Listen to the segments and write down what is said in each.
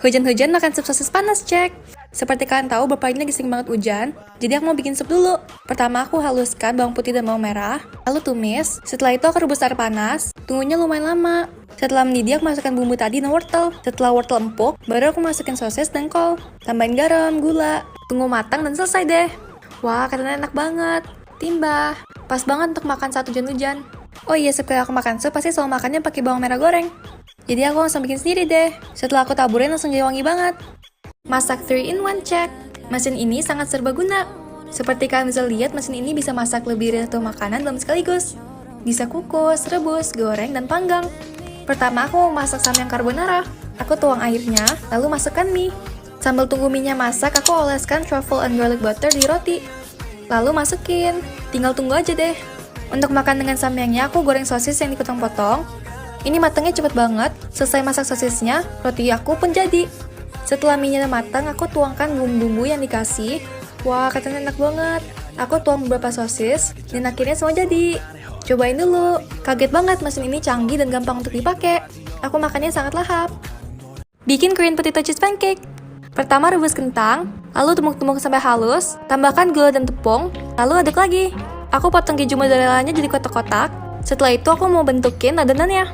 Hujan-hujan makan sup sosis panas, cek. Seperti kalian tahu, bapak ini lagi sering banget hujan, jadi aku mau bikin sup dulu. Pertama aku haluskan bawang putih dan bawang merah, lalu tumis. Setelah itu aku rebus air panas, tunggunya lumayan lama. Setelah mendidih, aku masukkan bumbu tadi dan wortel. Setelah wortel empuk, baru aku masukin sosis dan kol. Tambahin garam, gula, tunggu matang dan selesai deh. Wah, katanya enak banget. Timbah, pas banget untuk makan saat hujan-hujan. Oh iya, sekali aku makan sup, pasti selalu makannya pakai bawang merah goreng. Jadi aku langsung bikin sendiri deh. Setelah aku taburin langsung jadi wangi banget. Masak 3-in-1 cek. Mesin ini sangat serbaguna. Seperti kalian bisa lihat, mesin ini bisa masak lebih dari 1 makanan dalam sekaligus. Bisa kukus, rebus, goreng, dan panggang. Pertama aku mau masak samyang carbonara. Aku tuang airnya, lalu masukkan mie. Sambil tunggu mie-nya masak, aku oleskan truffle and garlic butter di roti. Lalu masukin. Tinggal tunggu aja deh. Untuk makan dengan samyangnya, aku goreng sosis yang dipotong-potong. Ini matangnya cepet banget. Selesai masak sosisnya, roti aku pun jadi. Setelah mie-nya matang, aku tuangkan bumbu-bumbu yang dikasih. Wah, katanya enak banget. Aku tuang beberapa sosis, dan akhirnya semua jadi. Cobain dulu. Kaget banget, mesin ini canggih dan gampang untuk dipakai. Aku makannya sangat lahap. Bikin Korean potato cheese pancake. Pertama rebus kentang, lalu tumbuk-tumbuk sampai halus, tambahkan gula dan tepung, lalu aduk lagi. Aku potong keju mozzarella-nya jadi kotak-kotak. Setelah itu aku mau bentukin adonannya.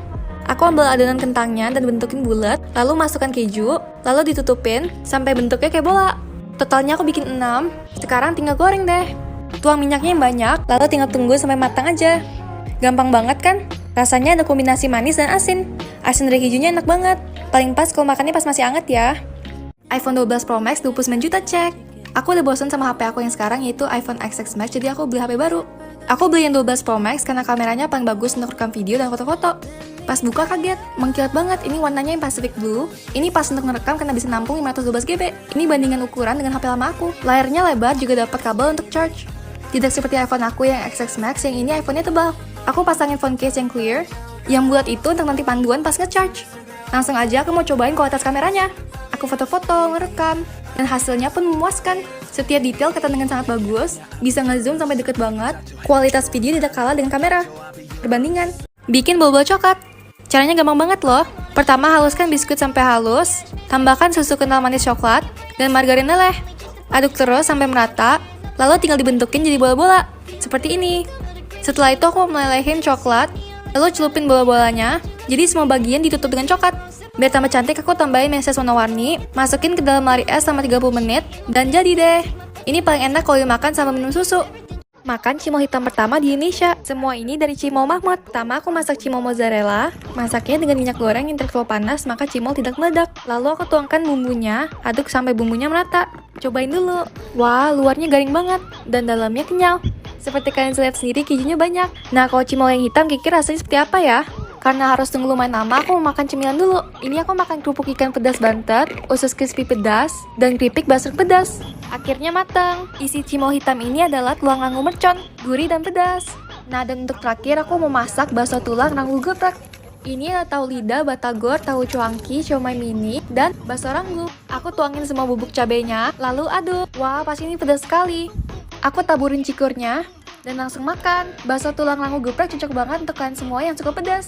Aku ambil adonan kentangnya dan bentukin bulat, lalu masukkan keju, lalu ditutupin sampai bentuknya kayak bola. Totalnya aku bikin 6, sekarang tinggal goreng deh. Tuang minyaknya yang banyak, lalu tinggal tunggu sampai matang aja. Gampang banget kan? Rasanya ada kombinasi manis dan asin. Asin dari kejunya enak banget. Paling pas kalau makannya pas masih hangat ya. iPhone 12 Pro Max 29 juta cek. Aku udah bosan sama HP aku yang sekarang yaitu iPhone XX Max, jadi aku beli HP baru. Aku beli yang 12 Pro Max karena kameranya paling bagus untuk rekam video dan foto-foto. Pas buka kaget, mengkilat banget. Ini warnanya yang Pacific Blue. Ini pas untuk merekam karena bisa nampung 512 GB. Ini bandingan ukuran dengan HP lama aku. Layarnya lebar, juga dapat kabel untuk charge. Tidak seperti iPhone aku yang XX Max, yang ini iPhone-nya tebal. Aku pasangin phone case yang clear. Yang buat itu untuk nanti panduan pas nge-charge. Langsung aja aku mau cobain kualitas kameranya. Aku foto-foto, ngerekam, dan hasilnya pun memuaskan. Setiap detail kelihatan dengan sangat bagus, bisa nge-zoom sampai deket banget. Kualitas video tidak kalah dengan kamera. Perbandingan. Bikin boba coklat. Caranya gampang banget loh. Pertama haluskan biskuit sampai halus, tambahkan susu kental manis coklat, dan margarin leleh. Aduk terus sampai merata, lalu tinggal dibentukin jadi bola-bola. Seperti ini. Setelah itu aku melelehin coklat, lalu celupin bola-bolanya, jadi semua bagian ditutup dengan coklat. Biar tambah cantik, aku tambahin meses warna-warni, masukin ke dalam lemari es selama 30 menit, dan jadi deh. Ini paling enak kalau dimakan sama minum susu. Makan cimol hitam pertama di Indonesia. Semua ini dari Cimol Mahmud. Pertama aku masak cimol mozzarella. Masaknya dengan minyak goreng yang terlalu panas, maka cimol tidak meledak. Lalu aku tuangkan bumbunya, aduk sampai bumbunya merata. Cobain dulu. Wah, luarnya garing banget, dan dalamnya kenyal. Seperti kalian lihat sendiri, kejunya banyak. Nah, kalau cimol yang hitam, kira-kira rasanya seperti apa ya? Karena harus tunggu lumayan lama, aku mau makan cemilan dulu. Ini aku makan kerupuk ikan pedas bantet, usus crispy pedas, dan keripik basruk pedas. Akhirnya matang. Isi cimol hitam ini adalah tulang rangu mercon, gurih dan pedas. Nah, dan untuk terakhir aku mau masak bakso tulang rangu geprek. Ini adalah tahu lidah, batagor, tahu cuangki, siomay mini, dan bakso rangu. Aku tuangin semua bubuk cabenya, lalu aduk. Wah, pas ini pedas sekali. Aku taburin cikurnya, dan langsung makan. Bakso tulang rangu geprek cocok banget untuk kalian semua yang suka pedas.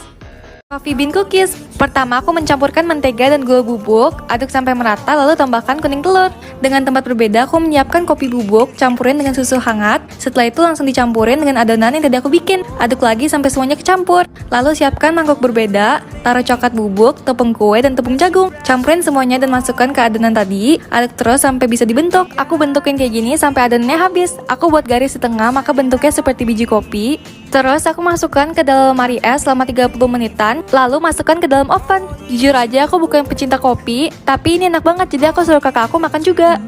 Coffee bean cookies. Pertama aku mencampurkan mentega dan gula bubuk, aduk sampai merata lalu tambahkan kuning telur. Dengan tempat berbeda aku menyiapkan kopi bubuk, campurin dengan susu hangat. Setelah itu langsung dicampurin dengan adonan yang tadi aku bikin. Aduk lagi sampai semuanya kecampur. Lalu siapkan mangkok berbeda, taruh coklat bubuk, tepung kue dan tepung jagung. Campurin semuanya dan masukkan ke adonan tadi. Aduk terus sampai bisa dibentuk. Aku bentukin kayak gini sampai adonannya habis. Aku buat garis di tengah maka bentuknya seperti biji kopi. Terus aku masukkan ke dalam lemari es selama 30 menitan, lalu masukkan ke dalam oven. Jujur aja aku bukan pecinta kopi, tapi ini enak banget jadi aku suruh kakak aku makan juga.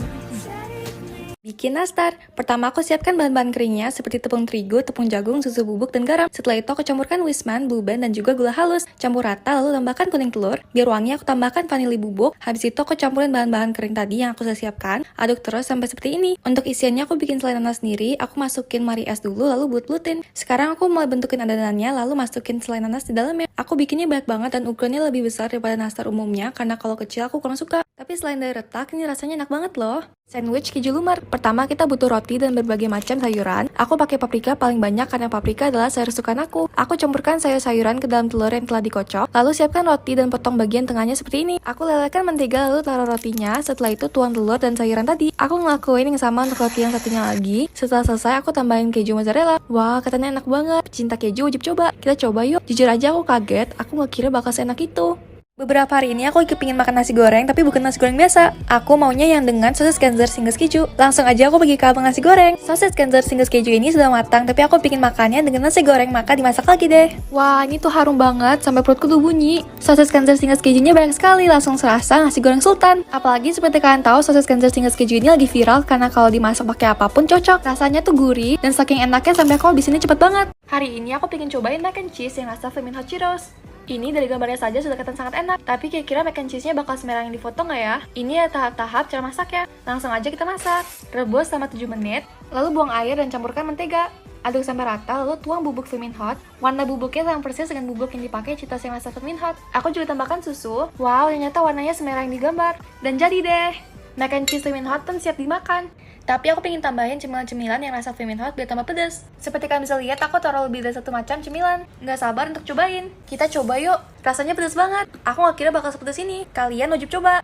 Bikin nastar. Pertama aku siapkan bahan-bahan keringnya seperti tepung terigu, tepung jagung, susu bubuk, dan garam. Setelah itu aku campurkan wisman, blue band, dan juga gula halus. Campur rata lalu tambahkan kuning telur. Biar wangi aku tambahkan vanili bubuk. Habis itu aku campurin bahan-bahan kering tadi yang aku sudah siapkan. Aduk terus sampai seperti ini. Untuk isiannya aku bikin selai nanas sendiri. Aku masukin mari es dulu lalu bulut-bulutin. Sekarang aku mulai bentukin adonannya lalu masukin selai nanas di dalamnya. Aku bikinnya banyak banget dan ukurannya lebih besar daripada nastar umumnya karena kalau kecil aku kurang suka. Tapi selain dari retak, ini rasanya enak banget loh. Sandwich keju lumer. Pertama kita butuh roti dan berbagai macam sayuran. Aku pakai paprika paling banyak karena paprika adalah sayur kesukaan aku. Aku campurkan sayur-sayuran ke dalam telur yang telah dikocok. Lalu siapkan roti dan potong bagian tengahnya seperti ini. Aku lelehkan mentega lalu taruh rotinya. Setelah itu tuang telur dan sayuran tadi. Aku ngelakuin yang sama untuk roti yang satunya lagi. Setelah selesai aku tambahin keju mozzarella. Wah, katanya enak banget. Pecinta keju wajib coba. Kita coba yuk. Jujur aja aku kaget. Aku gak kira bakal seenak itu. Beberapa hari ini aku kepingin makan nasi goreng, tapi bukan nasi goreng biasa. Aku maunya yang dengan sosis Genzer singles keju. Langsung aja aku pergi ke abang nasi goreng. Sosis Genzer singles keju ini sudah matang, tapi aku pingin makannya dengan nasi goreng, maka dimasak lagi deh. Wah, ini tuh harum banget, sampai perutku tuh bunyi. Sosis Genzer singles kejunya banyak sekali, langsung serasa nasi goreng sultan. Apalagi seperti kalian tahu, sosis Genzer singles keju ini lagi viral karena kalau dimasak pakai apapun cocok. Rasanya tuh gurih, dan saking enaknya sampai aku habisinnya cepet banget. Hari ini aku pengen cobain mac and cheese yang rasa Flamin' Hot Cheetos. Ini dari gambarnya saja sudah kelihatan sangat enak. Tapi kira-kira mac and cheese-nya bakal semerah yang difoto nggak ya? Ini ya tahap-tahap cara masak ya. Langsung aja kita masak. Rebus selama 7 menit, lalu buang air dan campurkan mentega. Aduk sampai rata, lalu tuang bubuk Flamin' Hot. Warna bubuknya sama persis dengan bubuk yang dipakai Cheetos yang rasa Flamin' Hot. Aku juga tambahkan susu. Wow, ternyata warnanya semerah yang digambar. Dan jadi deh, mac and cheese Flamin' Hot pun siap dimakan. Tapi aku pengen tambahin cemilan-cemilan yang rasa Flamin' Hot biar tambah pedas. Seperti kalian bisa lihat, aku taruh lebih dari satu macam cemilan. Nggak sabar untuk cobain. Kita coba yuk. Rasanya pedas banget. Aku nggak kira bakal sepedas ini. Kalian wajib coba.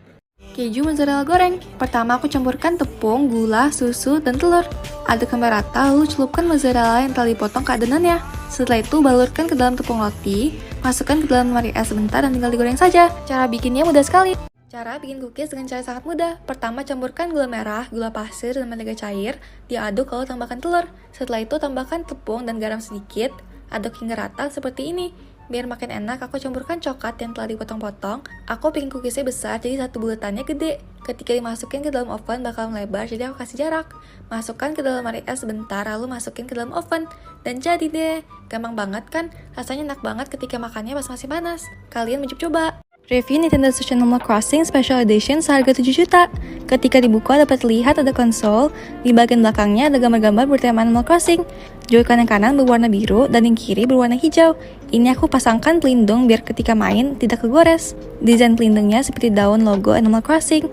Keju mozzarella goreng. Pertama aku campurkan tepung, gula, susu, dan telur. Aduk sampai rata, lalu celupkan mozzarella yang telah dipotong ke adonannya. Setelah itu balurkan ke dalam tepung roti, masukkan ke dalam lemari es sebentar dan tinggal digoreng saja. Cara bikinnya mudah sekali. Cara bikin cookies dengan cara sangat mudah. Pertama campurkan gula merah, gula pasir, dan mentega cair. Diaduk lalu tambahkan telur. Setelah itu tambahkan tepung dan garam sedikit. Aduk hingga rata seperti ini. Biar makin enak, aku campurkan coklat yang telah dipotong-potong. Aku bikin cookiesnya besar, jadi satu bulatannya gede. Ketika dimasukin ke dalam oven bakal melebar, jadi aku kasih jarak. Masukkan ke dalam lemari es sebentar, lalu masukin ke dalam oven. Dan jadi deh, gampang banget kan? Rasanya enak banget ketika makannya pas masih panas. Kalian wajib coba. Review Nintendo Switch Animal Crossing Special Edition seharga 7 juta. Ketika dibuka dapat terlihat ada konsol, di bagian belakangnya ada gambar-gambar bertema Animal Crossing. Joy-Con yang kanan berwarna biru dan yang kiri berwarna hijau. Ini aku pasangkan pelindung biar ketika main tidak kegores. Desain pelindungnya seperti daun logo Animal Crossing.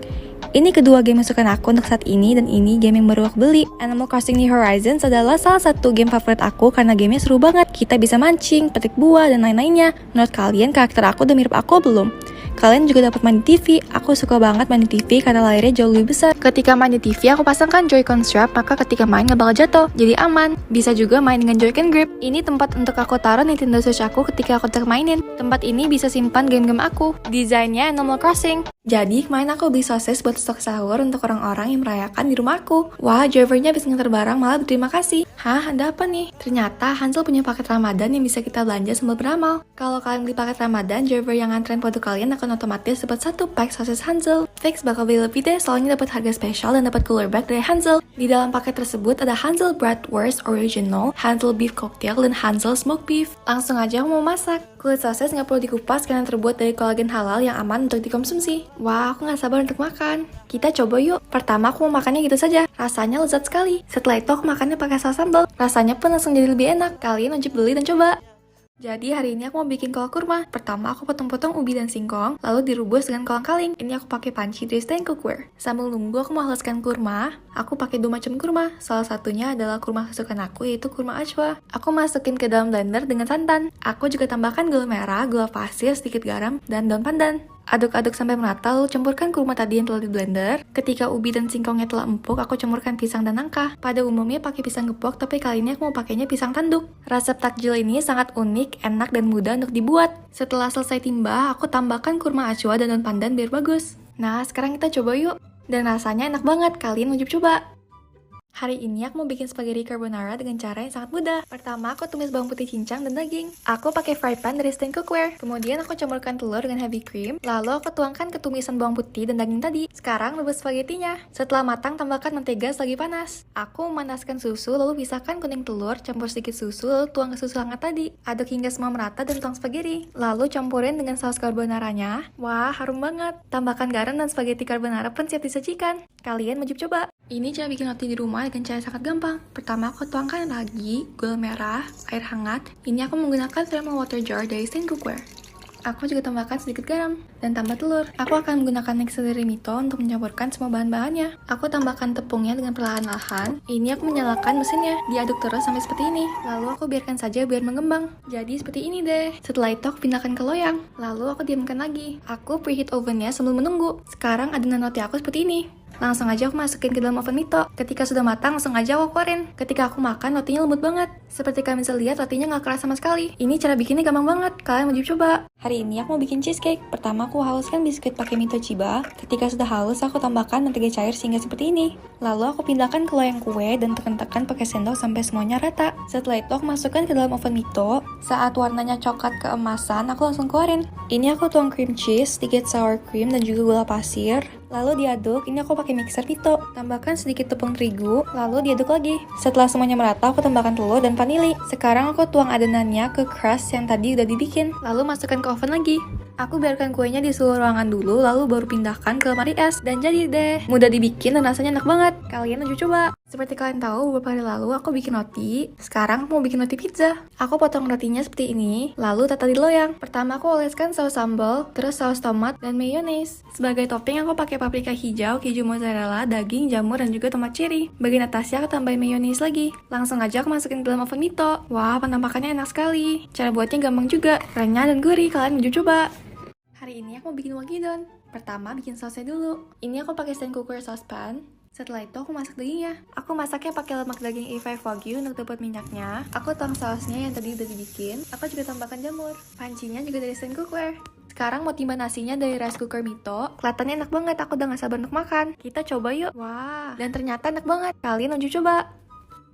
Ini kedua game kesukaan aku untuk saat ini dan ini game yang baru aku beli. Animal Crossing New Horizons adalah salah satu game favorit aku karena gamenya seru banget. Kita bisa mancing, petik buah, dan lain-lainnya. Menurut kalian karakter aku udah mirip aku belum? Kalian juga dapat main di TV. Aku suka banget main di TV karena layarnya jauh lebih besar. Ketika main di TV, aku pasangkan Joy-Con strap, maka ketika main gak bakal jatuh. Jadi aman. Bisa juga main dengan Joy-Con grip. Ini tempat untuk aku taruh Nintendo Switch aku ketika aku termainin. Tempat ini bisa simpan game-game aku. Desainnya Animal Crossing. Jadi kemarin aku beli sosis buat stok sahur untuk orang-orang yang merayakan di rumahku. Wah, drivernya habis nganter barang malah berterima kasih. Hah, ada apa nih? Ternyata Hansel punya paket Ramadan yang bisa kita belanja sambil beramal. Kalau kalian beli paket Ramadan, driver yang nganterin produk kalian akan otomatis dapat satu pack sosis Hansel. Fix bakal beli lebih deh, soalnya dapat harga spesial dan dapat cooler bag dari Hansel. Di dalam paket tersebut ada Hansel Bratwurst Original, Hansel Beef Cocktail, dan Hansel Smoked Beef. Langsung aja aku mau masak. Kulit sosis nggak perlu dikupas karena terbuat dari kolagen halal yang aman untuk dikonsumsi. Wah, aku nggak sabar untuk makan. Kita coba yuk. Pertama aku mau makannya gitu saja. Rasanya lezat sekali. Setelah itu aku makannya pakai saus sambal. Rasanya pun langsung jadi lebih enak. Kalian wajib beli dan coba. Jadi hari ini aku mau bikin kolak kurma. Pertama aku potong-potong ubi dan singkong, lalu direbus dengan kolang-kaling. Ini aku pakai panci dari Stand Cookware. Sambil nunggu aku menghaluskan kurma, aku pakai 2 macam kurma. Salah satunya adalah kurma kesukaan aku, yaitu kurma ajwa. Aku masukin ke dalam blender dengan santan. Aku juga tambahkan gula merah, gula pasir, sedikit garam, dan daun pandan. Aduk-aduk sampai merata, lalu campurkan kurma tadi yang telah di blender. Ketika ubi dan singkongnya telah empuk, aku campurkan pisang dan nangka. Pada umumnya pakai pisang gepok, tapi kali ini aku mau pakainya pisang tanduk. Resep takjil ini sangat unik, enak, dan mudah untuk dibuat. Setelah selesai timbah, aku tambahkan kurma ajwa dan daun pandan biar bagus. Nah, sekarang kita coba yuk. Dan rasanya enak banget, kalian wajib coba. Hari ini aku mau bikin spaghetti carbonara dengan cara yang sangat mudah. Pertama, aku tumis bawang putih cincang dan daging. Aku pakai fry pan dari Stand Cookware. Kemudian aku campurkan telur dengan heavy cream. Lalu aku tuangkan ke tumisan bawang putih dan daging tadi. Sekarang rebus spagettinya. Setelah matang, tambahkan mentega selagi panas. Aku memanaskan susu, lalu pisahkan kuning telur, campur sedikit susu, lalu tuang ke susu hangat tadi. Aduk hingga semua merata dan tuang spaghetti. Lalu campurin dengan saus carbonaranya. Wah, harum banget. Tambahkan garam dan spaghetti carbonara pun siap disajikan. Kalian wajib coba. Ini cara bikin roti di rumah dengan cara sangat gampang. Pertama, aku tuangkan ragi, gula merah, air hangat. Ini aku menggunakan thermal water jar dari Stand Cookware. Aku juga tambahkan sedikit garam dan tambah telur. Aku akan menggunakan mixer dari Mito untuk mencampurkan semua bahan-bahannya. Aku tambahkan tepungnya dengan perlahan-lahan. Ini aku menyalakan mesinnya, diaduk terus sampai seperti ini. Lalu aku biarkan saja biar mengembang. Jadi seperti ini deh. Setelah itu aku pindahkan ke loyang. Lalu aku diamkan lagi. Aku preheat ovennya sambil menunggu. Sekarang adonan roti aku seperti ini. Langsung aja aku masukin ke dalam oven Mito. Ketika sudah matang, langsung aja aku keluarin. Ketika aku makan, rotinya lembut banget. Seperti kalian bisa lihat, rotinya nggak keras sama sekali. Ini cara bikinnya gampang banget. Kalian wajib coba. Hari ini aku mau bikin cheesecake. Pertama aku haluskan biskuit pakai Mito Chiba. Ketika sudah halus, aku tambahkan mentega cair sehingga seperti ini. Lalu aku pindahkan ke loyang kue dan tekan-tekan pakai sendok sampai semuanya rata. Setelah itu aku masukkan ke dalam oven Mito. Saat warnanya coklat keemasan, aku langsung keluarin. Ini aku tuang cream cheese, sedikit sour cream dan juga gula pasir. Lalu diaduk, ini aku pakai mixer Mito. Tambahkan sedikit tepung terigu, lalu diaduk lagi. Setelah semuanya merata, aku tambahkan telur dan vanili. Sekarang aku tuang adonannya ke crust yang tadi udah dibikin. Lalu masukkan ke oven lagi. Aku biarkan kuenya di seluruh ruangan dulu, lalu baru pindahkan ke lemari es. Dan jadi deh, mudah dibikin dan rasanya enak banget. Kalian wajib coba. Seperti kalian tahu, beberapa hari lalu aku bikin roti. Sekarang aku mau bikin roti pizza. Aku potong rotinya seperti ini, lalu tata di loyang. Pertama aku oleskan saus sambal, terus saus tomat, dan mayonnaise. Sebagai topping aku pakai paprika hijau, keju mozzarella, daging, jamur, dan juga tomat cherry. Bagian atasnya aku tambahin mayonnaise lagi. Langsung aja aku masukin ke dalam oven Mito. Wah, penampakannya enak sekali. Cara buatnya gampang juga, renyah dan gurih. Kalian wajib coba. Hari ini aku mau bikin wagidon. Pertama bikin sausnya dulu. Ini aku pakai stand cooker saucepan. Setelah itu aku masak dagingnya. Aku masaknya pakai lemak daging A5 Wagyu untuk dapat minyaknya. Aku tuang sausnya yang tadi udah dibikin. Aku juga tambahkan jamur. Pancinya juga dari stand cookware. Sekarang mau timbang nasinya dari rice cooker Mito. Kelihatannya enak banget, aku udah gak sabar untuk makan. Kita coba yuk. Wah, dan ternyata enak banget. Kalian wajib coba.